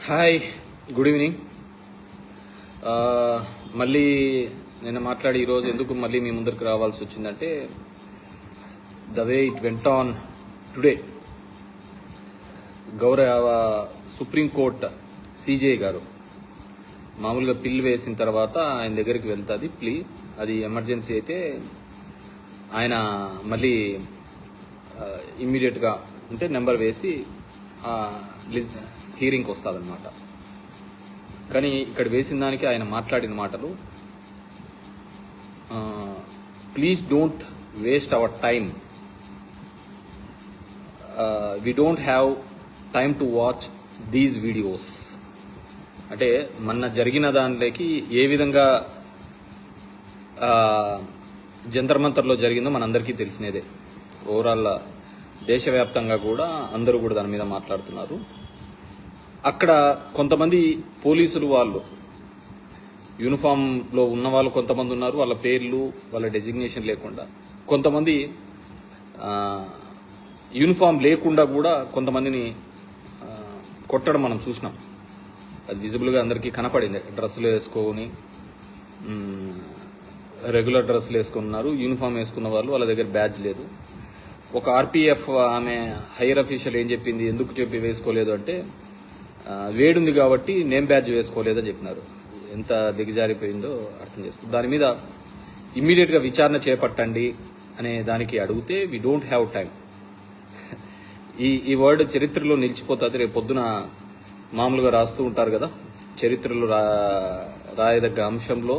Hi, good evening. మళ్ళీ నేను మాట్లాడి ఈరోజు ఎందుకు మళ్ళీ మీ ముందరికి రావాల్సి వచ్చిందంటే the way it went on today. గౌరవ సుప్రీంకోర్టు సిజే గారు మామూలుగా పిల్ వేసిన తర్వాత ఆయన దగ్గరికి వెళ్తుంది ప్లీ. అది ఎమర్జెన్సీ అయితే ఆయన మళ్ళీ ఇమ్మీడియట్గా ఉంటే నెంబర్ వేసి హీరింగ్కి వస్తుందన్నమాట. కానీ ఇక్కడ వేసిన దానికి ఆయన మాట్లాడిన మాటలు, please don't waste our time, we don't have time to watch these videos. అంటే మొన్న జరిగిన దానిలోకి ఏ విధంగా జంతర్ మంతర్లో జరిగిందో మనందరికీ తెలిసినదే. ఓవరాల్ దేశవ్యాప్తంగా కూడా అందరూ కూడా దాని మీద మాట్లాడుతున్నారు. అక్కడ కొంతమంది పోలీసులు వాళ్ళు యూనిఫామ్లో ఉన్న వాళ్ళు కొంతమంది ఉన్నారు, వాళ్ళ పేర్లు వాళ్ళ డెసిగ్నేషన్ లేకుండా. కొంతమంది యూనిఫామ్ లేకుండా కూడా కొంతమందిని కొట్టడం మనం చూసినాం. అది విజిబుల్గా అందరికీ కనపడింది. డ్రెస్సులు వేసుకొని రెగ్యులర్ డ్రెస్సులు వేసుకున్నారు, యూనిఫామ్ వేసుకున్న వాళ్ళు వాళ్ళ దగ్గర బ్యాడ్జ్ లేదు. ఒక ఆర్పీఎఫ్ ఆమె హైయర్ అఫీషియల్ ఏం చెప్పింది, ఎందుకు చెప్పి వేసుకోలేదు అంటే వేడుంది కాబట్టి నేమ్ బ్యాడ్జ్ వేసుకోలేదని చెప్పినారు. ఎంత దిగజారిపోయిందో అర్థం చేసుకో. దాని మీద ఇమ్మీడియట్గా విచారణ చేపట్టండి అనే దానికి అడిగితే వి డోంట్ హ్యావ్ టైం. ఈ వర్డ్ చరిత్రలో నిలిచిపోతుంది. రేపు పొద్దున మామూలుగా రాస్తూ ఉంటారు కదా, చరిత్రలో రాయదగ్గ అంశంలో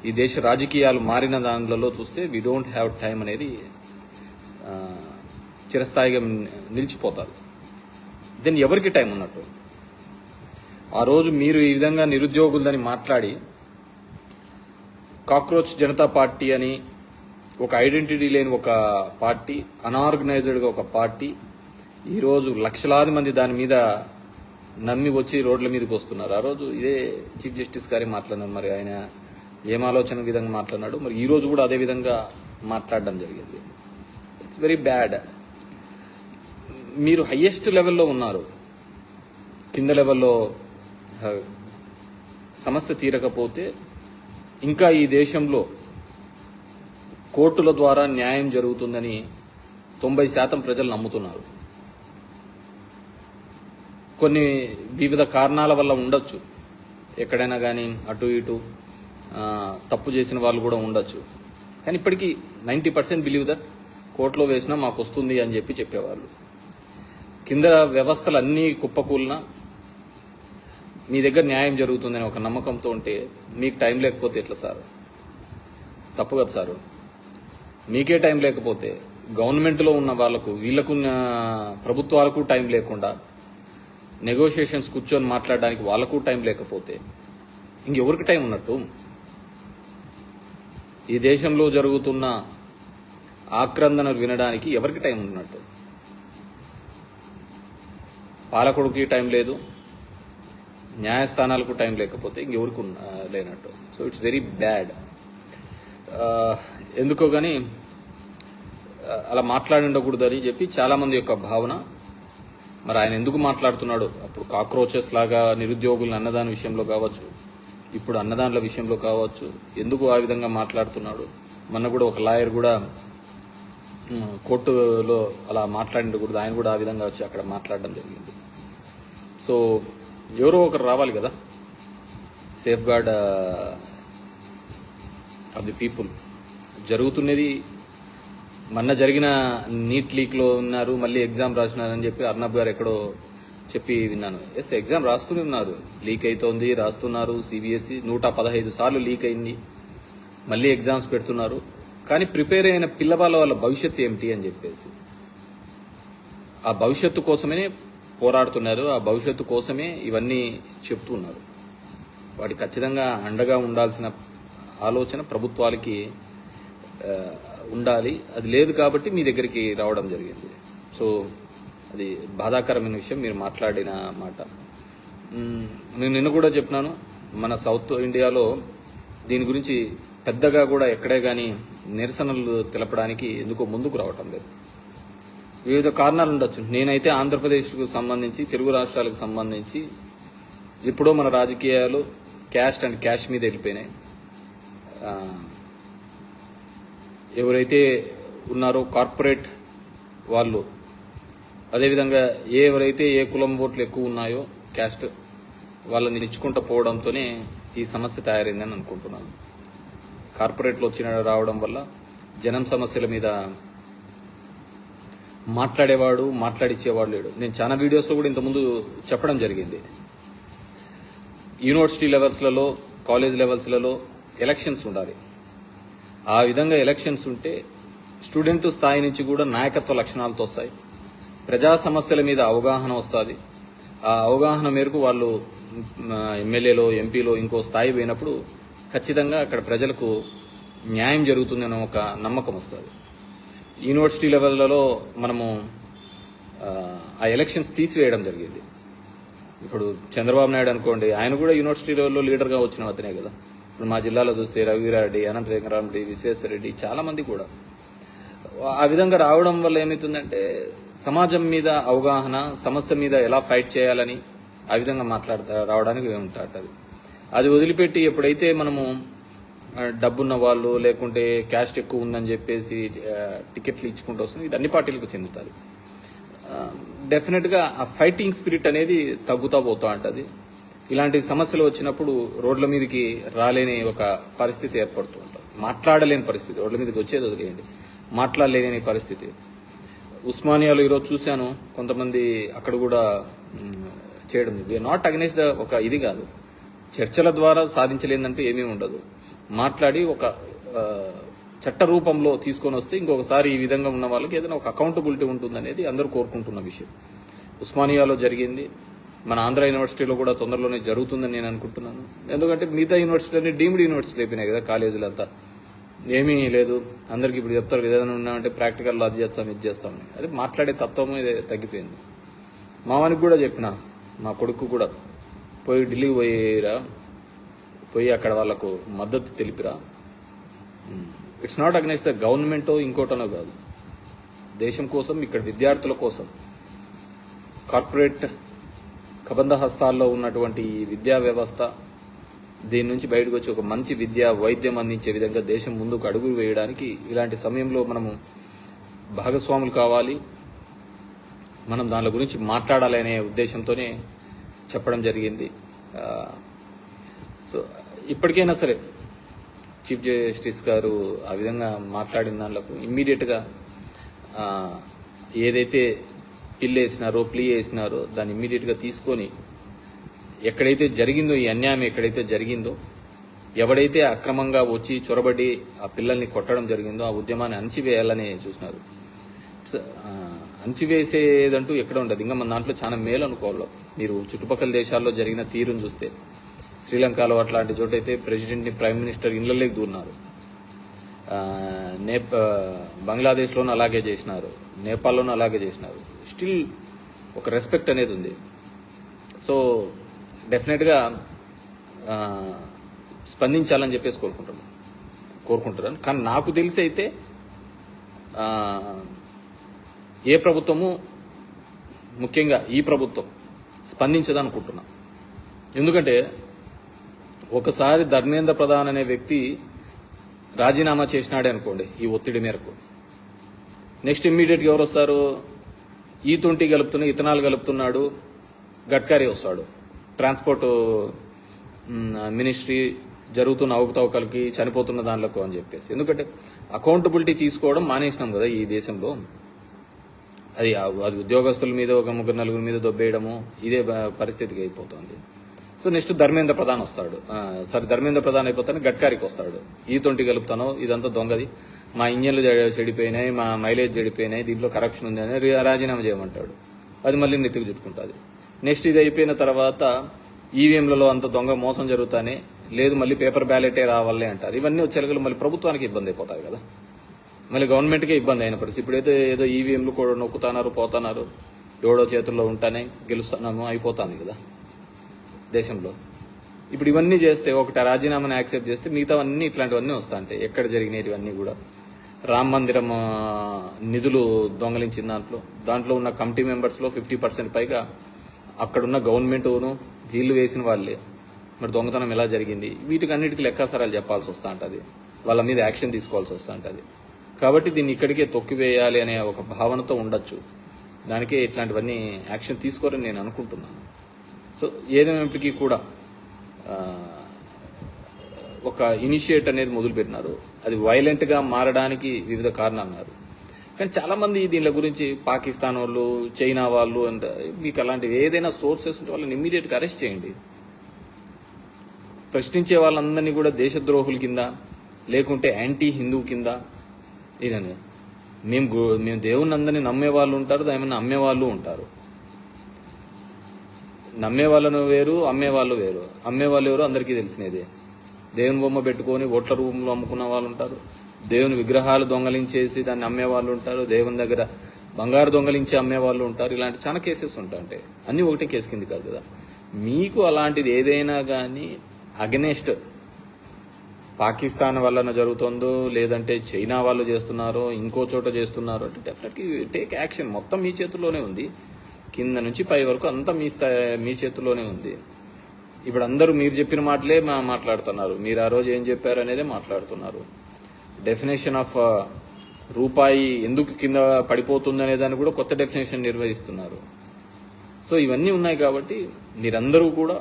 ఈ దేశ రాజకీయాలు మారిన దానిలో చూస్తే వి డోంట్ హ్యావ్ టైం అనేది చిరస్థాయిగా నిలిచిపోతారు. దెన్ ఎవరికి టైం ఉన్నట్టు? ఆ రోజు మీరు ఈ విధంగా నిరుద్యోగులని మాట్లాడి కాక్రోచ్ జనతా పార్టీ అని ఒక ఐడెంటిటీ లేని ఒక పార్టీ, అనార్గనైజ్డ్గా ఒక పార్టీ, ఈరోజు లక్షలాది మంది దాని మీద నమ్మి వచ్చి రోడ్ల మీదకి వస్తున్నారు. ఆ రోజు ఇదే చీఫ్ జస్టిస్ గారే మాట్లాడినారు. మరి ఆయన ఏం ఆలోచన విధంగా మాట్లాడినాడు, మరి ఈ రోజు కూడా అదే విధంగా మాట్లాడడం జరిగింది. It's very bad. మీరు హయ్యెస్ట్ లెవెల్లో ఉన్నారు, కింద లెవెల్లో సమస్య తీరకపోతే ఇంకా ఈ దేశంలో కోర్టుల ద్వారా న్యాయం జరుగుతుందని 90% ప్రజలు నమ్ముతున్నారు. కొన్ని వివిధ కారణాల వల్ల ఉండొచ్చు, ఎక్కడైనా కానీ అటు ఇటు తప్పు చేసిన వాళ్ళు కూడా ఉండొచ్చు. కానీ ఇప్పటికీ 90% బిలీవ్ దట్ కోర్టులో వేసినా మాకు వస్తుంది అని చెప్పేవాళ్ళు. కింద వ్యవస్థలు అన్నీ కుప్పకూలినా మీ దగ్గర న్యాయం జరుగుతుందని ఒక నమ్మకంతో ఉంటే మీకు టైం లేకపోతే ఎట్లా సార్? తప్పు కదా సారు. మీకే టైం లేకపోతే గవర్నమెంట్లో ఉన్న వాళ్లకు, వీళ్లకున్న ప్రభుత్వాలకు టైం లేకుండా నెగోషియేషన్స్ కూర్చొని మాట్లాడడానికి వాళ్లకు టైం లేకపోతే ఇంకెవరికి టైం ఉన్నట్టు? ఈ దేశంలో జరుగుతున్న ఆక్రందనలు వినడానికి ఎవరికి టైం ఉన్నట్టు? పాలకుడికి టైం లేదు, న్యాయస్థానాలకు టైం లేకపోతే ఇంకెవరికి లేనట్టు. So it's very bad. ఎందుకో కానీ అలా మాట్లాడి ఉండకూడదని చెప్పి చాలామంది యొక్క భావన. మరి ఆయన ఎందుకు మాట్లాడుతున్నాడు? అప్పుడు కాక్రోచెస్ లాగా నిరుద్యోగులను అన్నదాని విషయంలో కావచ్చు, ఇప్పుడు అన్నదానుల విషయంలో కావచ్చు, ఎందుకు ఆ విధంగా మాట్లాడుతున్నాడు? మొన్న కూడా ఒక లాయర్ కూడా కోర్టులో అలా మాట్లాడిండకూడదు, ఆయన కూడా ఆ విధంగా వచ్చి అక్కడ మాట్లాడడం జరిగింది. సో ఎవరో ఒకరు రావాలి కదా, safe guard of the people. జరుగుతున్నది మొన్న జరిగిన నీట్ లీక్లో ఉన్నారు, మళ్ళీ ఎగ్జామ్ రాసినారని చెప్పి అర్నబ్ గారు ఎక్కడో చెప్పి విన్నాను. ఎస్, ఎగ్జామ్ రాస్తూనే ఉన్నారు, లీక్ అవుతోంది, రాస్తున్నారు. సిబిఎస్ఈ 115 సార్లు లీక్ అయింది, మళ్ళీ ఎగ్జామ్స్ పెడుతున్నారు. కానీ ప్రిపేర్ అయిన పిల్లవాళ్ళ వాళ్ళ భవిష్యత్తు ఏమిటి అని చెప్పేసి ఆ భవిష్యత్తు కోసమే పోరాడుతున్నారు, ఆ భవిష్యత్తు కోసమే ఇవన్నీ చెప్తున్నారు. వాటి ఖచ్చితంగా అండగా ఉండాల్సిన ఆలోచన ప్రభుత్వాలకి ఉండాలి. అది లేదు కాబట్టి మీ దగ్గరికి రావడం జరిగింది. సో అది బాధాకరమైన విషయం మీరు మాట్లాడిన మాట. నేను నిన్న కూడా చెప్పినాను, మన సౌత్ ఇండియాలో దీని గురించి పెద్దగా కూడా ఎక్కడే కానీ నిరసనలు తెలపడానికి ఎందుకో ముందుకు రావటం లేదు. వివిధ కారణాలు ఉండొచ్చు. నేనైతే ఆంధ్రప్రదేశ్కు సంబంధించి, తెలుగు రాష్ట్రాలకు సంబంధించి ఇప్పుడో మన రాజకీయాలు క్యాస్ట్ అండ్ క్యాష్ మీద వెళ్ళిపోయినాయి. ఎవరైతే ఉన్నారో కార్పొరేట్ వాళ్ళు, అదేవిధంగా ఎవరైతే ఏ కులం ఓట్లు ఎక్కువ ఉన్నాయో క్యాస్ట్ వాళ్ళని ఇచ్చుకుంటూ పోవడంతోనే ఈ సమస్య తయారైందని అనుకుంటున్నాను. కార్పొరేట్లో రావడం వల్ల జనం సమస్యల మీద మాట్లాడేవాడు, మాట్లాడిచ్చేవాడు లేడు. నేను చాలా వీడియోస్లో కూడా ఇంతకుముందు చెప్పడం జరిగింది. యూనివర్సిటీ లెవెల్స్లలో, కాలేజ్ లెవెల్స్లలో ఎలక్షన్స్ ఉండాలి. ఆ విధంగా ఎలక్షన్స్ ఉంటే స్టూడెంట్ స్థాయి నుంచి కూడా నాయకత్వ లక్షణాలతో వస్తాయి. ప్రజా సమస్యల మీద అవగాహన వస్తుంది. ఆ అవగాహన మేరకు వాళ్ళు ఎమ్మెల్యేలో, ఎంపీలో ఇంకో స్థాయి పోయినప్పుడు ఖచ్చితంగా అక్కడ ప్రజలకు న్యాయం జరుగుతుందనే ఒక నమ్మకం వస్తుంది. యూనివర్సిటీ లెవెల్లలో మనము ఆ ఎలక్షన్స్ తీసివేయడం జరిగింది. ఇప్పుడు చంద్రబాబు నాయుడు అనుకోండి, ఆయన కూడా యూనివర్సిటీ లెవెల్లో లీడర్గా వచ్చిన అతనే కదా. ఇప్పుడు మా జిల్లాలో చూస్తే రవిరెడ్డి, అనంత వెంకటరామరెడ్డి, విశ్వేశ్వరరెడ్డి చాలా మంది కూడా ఆ విధంగా రావడం వల్ల ఏమవుతుందంటే సమాజం మీద అవగాహన, సమస్య మీద ఎలా ఫైట్ చేయాలని ఆ విధంగా రావడానికి ఉంటుంది. అది వదిలిపెట్టి ఎప్పుడైతే మనము డబ్బున్న వాళ్ళు లేకుంటే క్యాస్ట్ ఎక్కువ ఉందని చెప్పేసి టికెట్లు ఇచ్చుకుంటూ వస్తుంది, ఇది అన్ని పార్టీలకు చెందుతుంది. డెఫినెట్గా ఆ ఫైటింగ్ స్పిరిట్ అనేది తగ్గుతా పోతూ ఉంటుంది. ఇలాంటి సమస్యలు వచ్చినప్పుడు రోడ్ల మీదకి రాలేని ఒక పరిస్థితి ఏర్పడుతూ ఉంటుంది. మాట్లాడలేని పరిస్థితి, రోడ్ల మీదకి వచ్చేది వదిలేయండి, మాట్లాడలేని పరిస్థితి. ఉస్మానియాలో ఈరోజు చూశాను, కొంతమంది అక్కడ కూడా చేయడం. వీఆర్ నాట్ అగెన్స్ట్ ఒక ఇది కాదు, చర్చల ద్వారా సాధించలేదంటూ ఏమీ ఉండదు. మాట్లాడి ఒక చట్ట రూపంలో తీసుకొని వస్తే ఇంకొకసారి ఈ విధంగా ఉన్న వాళ్ళకి ఏదైనా ఒక అకౌంటబిలిటీ ఉంటుందనేది అందరూ కోరుకుంటున్న విషయం. ఉస్మానియాలో జరిగింది, మన ఆంధ్ర యూనివర్సిటీలో కూడా తొందరలోనే జరుగుతుందని నేను అనుకుంటున్నాను. ఎందుకంటే మిగతా యూనివర్సిటీలన్నీ డీమ్డ్ యూనివర్సిటీలు అయిపోయినాయి కదా, కాలేజీలంతా ఏమీ లేదు. అందరికి ఇప్పుడు చెప్తారు కదా, ఏదైనా ఉన్నామంటే ప్రాక్టికల్లో అది చేస్తాం, ఇది చేస్తామని. అదే మాట్లాడే తత్వం ఇది తగ్గిపోయింది. మావానికి కూడా చెప్పిన, మా కొడుకు కూడా పోయి ఢిల్లీకి పోయి అక్కడ వాళ్ళకు మద్దతు తెలిపిరా. ఇట్స్ నాట్ అగెన్స్ట్ ద గవర్నమెంటో ఇంకోటనో కాదు, దేశం కోసం, ఇక్కడ విద్యార్థుల కోసం. కార్పొరేట్ కబంధ హస్తాల్లో ఉన్నటువంటి ఈ విద్యా వ్యవస్థ, దీని నుంచి బయటకు వచ్చి ఒక మంచి విద్య, వైద్యం అందించే విధంగా దేశం ముందుకు అడుగులు వేయడానికి ఇలాంటి సమయంలో మనము భాగస్వాములు కావాలి, మనం దాని గురించి మాట్లాడాలి అనే ఉద్దేశంతోనే చెప్పడం జరిగింది. సో ఇప్పటికైనా సరే చీఫ్ జస్టిస్ గారు ఆ విధంగా మాట్లాడిన దానిలకు ఇమ్మీడియట్గా ఏదైతే ప్లీ వేసినారో దాన్ని ఇమ్మీడియట్గా తీసుకొని ఎక్కడైతే జరిగిందో, ఈ అన్యాయం ఎక్కడైతే జరిగిందో, ఎవడైతే అక్రమంగా వచ్చి చొరబడి ఆ పిల్లల్ని కొట్టడం జరిగిందో ఆ ఉద్యమాన్ని అణచివేయాలని చూసినారు. అణచివేసేదంటూ ఎక్కడ ఉండదు. ఇంకా మన దాంట్లో చాలా మేలు అనుకోవాలి. మీరు చుట్టుపక్కల దేశాల్లో జరిగిన తీరును చూస్తే, శ్రీలంకలో అట్లాంటి చోటైతే ప్రెసిడెంట్ని, ప్రైమ్ మినిస్టర్ ఇళ్లలోకి దూరినారు. బంగ్లాదేశ్లోనూ అలాగే చేసినారు, నేపాల్లోనూ అలాగే చేసినారు. స్టిల్ ఒక రెస్పెక్ట్ అనేది ఉంది. సో డెఫినెట్గా స్పందించాలని చెప్పేసి కోరుకుంటున్నాను. కానీ నాకు తెలిసి అయితే ఏ ప్రభుత్వము, ముఖ్యంగా ఈ ప్రభుత్వం స్పందించదనుకుంటున్నా. ఎందుకంటే ఒకసారి ధర్మేంద్ర ప్రధాన్ అనే వ్యక్తి రాజీనామా చేసినాడే అనుకోండి ఈ ఒత్తిడి మేరకు, నెక్స్ట్ ఇమ్మీడియట్గా ఎవరు వస్తారు? E20 ఇథనాల్ కలుపుతున్నాడు గడ్కరీ వస్తాడు. ట్రాన్స్పోర్ట్ మినిస్ట్రీ జరుగుతున్న అవకతవకలకి, చనిపోతున్న దానిలకు అని చెప్పేసి. ఎందుకంటే అకౌంటబిలిటీ తీసుకోవడం మానేసినాం కదా ఈ దేశంలో. అది ఉద్యోగస్తుల మీద ఒక ముగ్గురు నలుగురి మీద దొబ్బేయడము, ఇదే పరిస్థితికి అయిపోతుంది. సో నెక్స్ట్ ధర్మేంద్ర ప్రధాన్ వస్తాడు. ధర్మేంద్ర ప్రధాన్ అయిపోతాను గడ్కరీకి వస్తాడు. E20 కలుపుతాను, ఇదంతా దొంగది, మా ఇంజన్లు చెడిపోయినాయి, మా మైలేజ్ చెడిపోయినాయి, దీంట్లో కరప్షన్ ఉంది అని రాజీనామా చేయమంటాడు. అది మళ్ళీ నెత్తికి చుట్టుకుంటుంది. నెక్స్ట్ ఇది అయిపోయిన తర్వాత ఈవీఎంలలో అంత దొంగ మోసం జరుగుతానే లేదు, మళ్ళీ పేపర్ బ్యాలెటే రావాలే అంటారు. ఇవన్నీ వచ్చేలకు మళ్ళీ ప్రభుత్వానికి ఇబ్బంది అయిపోతాయి కదా, మళ్ళీ గవర్నమెంట్కే ఇబ్బంది అయిన పరిస్థితి. ఇప్పుడైతే ఏదో ఈవీఎంలు కూడా నొక్కుతున్నారు, పోతున్నారు, ఎవడో చేతుల్లో ఉంటానే గెలుస్తున్నాము అయిపోతుంది కదా దేశంలో. ఇప్పుడు ఇవన్నీ చేస్తే, ఒకటి రాజీనామాని యాక్సెప్ట్ చేస్తే మిగతావన్నీ ఇట్లాంటివన్నీ వస్తా ఉంటాయి. ఎక్కడ జరిగినాయి ఇవన్నీ కూడా. రామ మందిరం నిధులు దొంగలించిన దాంట్లో ఉన్న కమిటీ మెంబర్స్లో 50% పైగా అక్కడున్న గవర్నమెంట్ను, వీళ్ళు వేసిన వాళ్ళే, మరి దొంగతనం ఎలా జరిగింది, వీటికి అన్నిటికీ లెక్కాసారాలు చెప్పాల్సి వస్తూ ఉంటుంది, వాళ్ళ మీద యాక్షన్ తీసుకోవాల్సి వస్తూ ఉంటుంది. కాబట్టి దీన్ని ఇక్కడికే తొక్కివేయాలి అనే ఒక భావనతో ఉండొచ్చు, దానికే ఇట్లాంటివన్నీ యాక్షన్ తీసుకోరని నేను అనుకుంటున్నాను. సో ఏదేమైనప్పటికీ కూడా ఒక ఇనిషియేట్ అనేది మొదలుపెట్టినారు. అది వైలెంట్గా మారడానికి వివిధ కారణాలు అన్నారు. కానీ చాలామంది దీని గురించి పాకిస్తాన్ వాళ్ళు, చైనా వాళ్ళు అంటే మీకు అలాంటివి ఏదైనా సోర్సెస్ ఉంటే వాళ్ళని ఇమ్మీడియట్గా అరెస్ట్ చేయండి. ప్రశ్నించే వాళ్ళందరినీ కూడా దేశద్రోహుల కింద లేకుంటే యాంటీ హిందూ కింద ఇదని మేము దేవుని అందరినీ నమ్మే వాళ్ళు ఉంటారు, ఏమైనా అమ్మేవాళ్ళు ఉంటారు. నమ్మే వాళ్ళను వేరు, అమ్మేవాళ్ళు వేరు. అమ్మేవాళ్ళు ఎవరు అందరికీ తెలిసినదే. దేవుని బొమ్మ పెట్టుకొని ఓట్ల రూపంలో అమ్ముకున్న వాళ్ళు ఉంటారు, దేవుని విగ్రహాలు దొంగలించేసి దాన్ని అమ్మేవాళ్ళు ఉంటారు, దేవుని దగ్గర బంగారు దొంగలించి అమ్మేవాళ్ళు ఉంటారు. ఇలాంటి చాలా కేసెస్ ఉంటాయి. అన్నీ ఒకటే కేసు కింది కాదు కదా. మీకు అలాంటిది ఏదైనా కానీ అగెనెస్ట్ పాకిస్తాన్ వలన జరుగుతుందో లేదంటే చైనా వాళ్ళు చేస్తున్నారో ఇంకో చోట చేస్తున్నారో అంటే డెఫినెట్లీ టేక్ యాక్షన్. మొత్తం మీ చేతుల్లోనే ఉంది, కింద నుంచి పై వరకు అంతా మీ చేతుల్లోనే ఉంది. ఇప్పుడు అందరూ మీరు చెప్పిన మాటలే మాట్లాడుతున్నారు, మీరు ఆ రోజు ఏం చెప్పారు అనేదే మాట్లాడుతున్నారు. డెఫినేషన్ ఆఫ్ రూపాయి ఎందుకు కింద పడిపోతుంది అనే దాన్ని కూడా కొత్త డెఫినేషన్ నిర్వహిస్తున్నారు. సో ఇవన్నీ ఉన్నాయి కాబట్టి మీరందరూ కూడా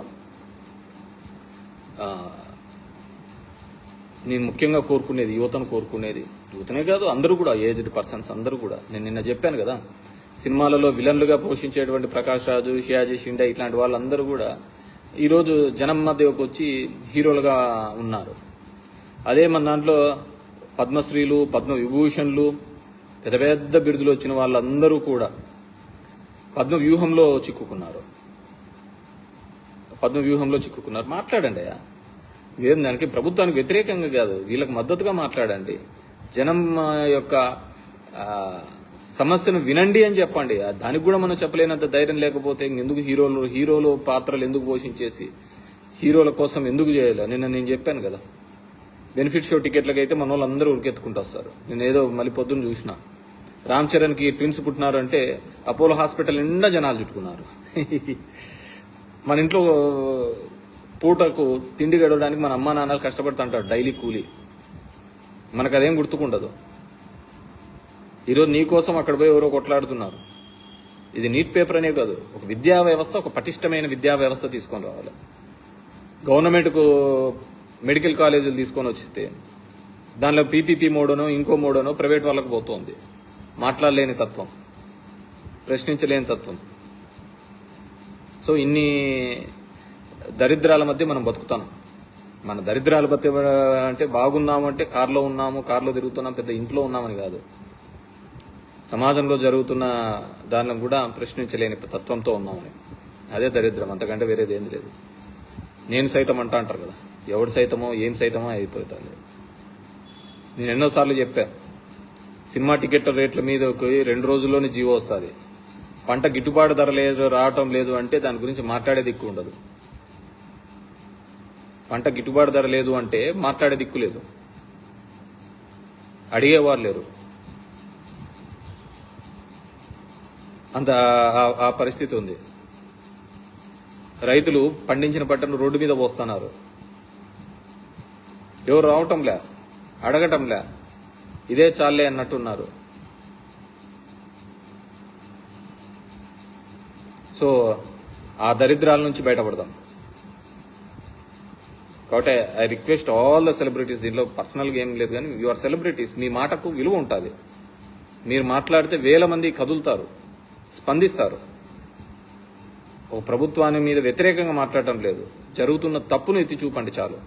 నేను ముఖ్యంగా కోరుకునేది యువతను కోరుకునేది, యువతనే కాదు అందరూ కూడా, ఏజ్డ్ పర్సన్స్ అందరూ కూడా. నేను నిన్న చెప్పాను కదా, సినిమాలలో విలన్లుగా పోషించేటువంటి ప్రకాష్ రాజు, షియాజీ షిండే ఇట్లాంటి వాళ్ళందరూ కూడా ఈరోజు జనం మధ్యకు వచ్చి హీరోలుగా ఉన్నారు. అదే మన దాంట్లో పద్మశ్రీలు, పద్మ విభూషణ్లు, పెద్ద పెద్ద బిరుదులు వచ్చిన వాళ్ళందరూ కూడా పద్మ వ్యూహంలో చిక్కుకున్నారు. మాట్లాడండి అయ్యా, ఏం దానికి ప్రభుత్వానికి వ్యతిరేకంగా కాదు, వీళ్ళకి మద్దతుగా మాట్లాడండి. జనం యొక్క సమస్యను వినండి అని చెప్పండి. దానికి కూడా మనం చెప్పలేనంత ధైర్యం లేకపోతే ఎందుకు హీరోలు పాత్రలు ఎందుకు పోషించేసి హీరోల కోసం ఎందుకు చేయాలి? నేను చెప్పాను కదా, బెనిఫిట్ షో టికెట్లకైతే మన వాళ్ళు అందరూ ఉరికెత్తుకుంటూ వస్తారు. నేను ఏదో మళ్ళీ పొద్దున్న చూసిన, రామ్ చరణ్కి ట్విన్స్ పుట్టినారు అంటే అపోలో హాస్పిటల్ నిండా జనాలు చుట్టుకున్నారు. మన ఇంట్లో పూటకు తిండి గడవడానికి మన అమ్మా నాన్నలు కష్టపడుతుంటారు, డైలీ కూలీ. మనకు అదేం గుర్తుకుండదు. ఈరోజు నీ కోసం అక్కడ పోయి ఎవరో కొట్లాడుతున్నారు. ఇది నీట్ పేపర్ అనే కాదు, ఒక విద్యా వ్యవస్థ, ఒక పటిష్టమైన విద్యా వ్యవస్థ తీసుకొని రావాలి. గవర్నమెంట్కు మెడికల్ కాలేజీలు తీసుకొని వచ్చితే దానిలో పీపీపీ మోడనో ఇంకో మోడనో ప్రైవేట్ వాళ్ళకు పోతుంది. మాట్లాడలేని తత్వం, ప్రశ్నించలేని తత్వం. సో ఇన్ని దరిద్రాల మధ్య మనం బతుకుతాం. మన దరిద్రాల మధ్య అంటే బాగున్నాము అంటే కారులో ఉన్నాము, కారులో తిరుగుతున్నాం, పెద్ద ఇంట్లో ఉన్నామని కాదు. సమాజంలో జరుగుతున్న దానిని కూడా ప్రశ్నించలేని తత్వంతో ఉన్నామని, అదే దరిద్రం, అంతకంటే వేరేది ఏం లేదు. నేను సైతం అంటారు కదా, ఎవడు సైతమో ఏం సైతమో అయిపోతుంది. నేను ఎన్నోసార్లు చెప్పాను, సినిమా టికెట్ రేట్ల మీద 2 రోజుల్లోనే జీవో వస్తుంది. పంట గిట్టుబాటు ధర రావటం లేదు అంటే దాని గురించి మాట్లాడే దిక్కు ఉండదు. పంట గిట్టుబాటు ధర లేదు అంటే మాట్లాడే దిక్కు లేదు, అడిగేవారు లేరు. అంత ఆ పరిస్థితి ఉంది. రైతులు పండించిన పంటను రోడ్డు మీద పోస్తున్నారు. ఎవరు రావటంలే, అడగటంలే, ఇదే చాలే అన్నట్టున్నారు. సో ఆ దరిద్రాల నుంచి బయటపడదాం. కాబట్టి I request all the celebrities, దీంట్లో పర్సనల్గా ఏం లేదు కానీ యు ఆర్ సెలబ్రిటీస్, మీ మాటకు విలువ ఉంటుంది. మీరు మాట్లాడితే 1000 మంది కదులుతారు, స్పందిస్తారు. ఓ ప్రభుత్వాన్ని మీద వ్యతిరేకంగా మాట్లాడటం లేదు, జరుగుతున్న తప్పును ఎత్తి చూపండి చాలు.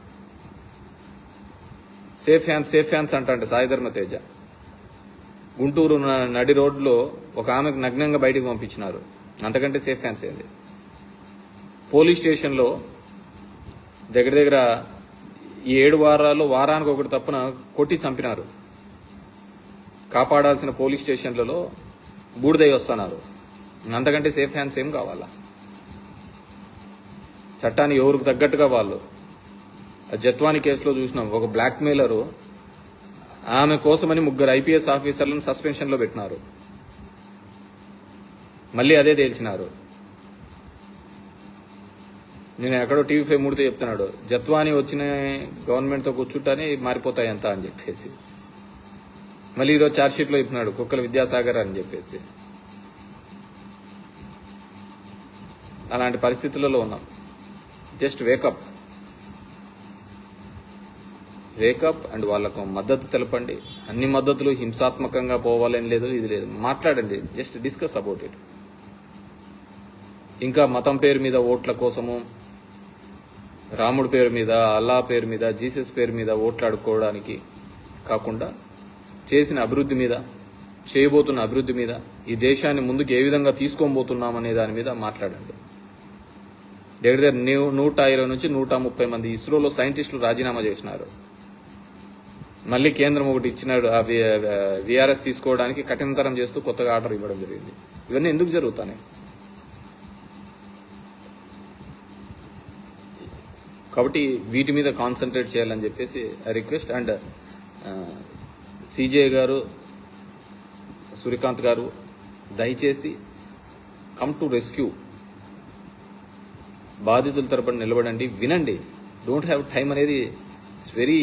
సేఫ్ హ్యాండ్స్ అంటే సాయిధర్మ తేజ గుంటూరు నడి రోడ్లో ఒక ఆమెకు నగ్నంగా బయటికి పంపించినారు, అంతకంటే సేఫ్ హ్యాండ్స్ ఏంది? పోలీస్ స్టేషన్లో దగ్గర ఈ 7 వారాల్లో వారానికి ఒకటి తప్పున కొట్టి చంపినారు. కాపాడాల్సిన పోలీస్ స్టేషన్లలో బూడిదై వస్తున్నారు, అంతకంటే సేఫ్ హ్యాండ్స్ ఏం కావాలా? చట్టాన్ని ఎవరికి తగ్గట్టుగా వాళ్ళు. జత్వాని కేసులో చూసినాం, ఒక బ్లాక్ మెయిలరు ఆమె కోసమని 3 IPS ఆఫీసర్లను సస్పెన్షన్లో పెట్టినారు, మళ్ళీ అదే తేల్చినారు. నేను ఎక్కడో టీవీ5 మూడితో చెప్తున్నాడు, జత్వాని వచ్చిన గవర్నమెంట్తో కూర్చుంటానే మారిపోతాయి అంతా అని చెప్పేసి. మళ్ళీ ఈరోజు ఛార్జ్షీట్లో చెప్తున్నాడు కుక్కల విద్యాసాగర్ అని చెప్పేసి. అలాంటి పరిస్థితులలో ఉన్నాం. జస్ట్ వేకప్ అండ్ వాళ్ళకు మద్దతు తెలపండి. అన్ని మద్దతులు హింసాత్మకంగా పోవాలని లేదు, ఇది లేదు, మాట్లాడండి, జస్ట్ డిస్కస్ అబౌట్ ఇట్. ఇంకా మతం పేరు మీద ఓట్ల కోసము, రాముడి పేరు మీద, అల్లా పేరు మీద, జీసస్ పేరు మీద ఓట్లు అడుక్కోవడానికి కాకుండా చేసిన అభివృద్ధి మీద, చేయబోతున్న అభివృద్ధి మీద, ఈ దేశాన్ని ముందుకు ఏ విధంగా తీసుకోబోతున్నామనే దాని మీద మాట్లాడండి. దగ్గర 120 నుంచి 130 మంది ఇస్రోలో సైంటిస్టులు రాజీనామా చేసినారు. మళ్ళీ కేంద్రం ఒకటి ఇచ్చినాడు, ఆ విఆర్ఎస్ తీసుకోవడానికి కఠినతరం చేస్తూ కొత్తగా ఆర్డర్ ఇవ్వడం జరిగింది. ఇవన్నీ ఎందుకు జరుగుతాయి? కాబట్టి వీటి మీద కాన్సన్ట్రేట్ చేయాలని చెప్పేసి ఐ రిక్వెస్ట్. అండ్ సిజే గారు, సూర్యకాంత్ గారు, దయచేసి కమ్ టు రెస్క్యూ. బాధితుల తరపున నిలబడండి, వినండి. డోంట్ హ్యావ్ టైం అనేది ఇట్స్ వెరీ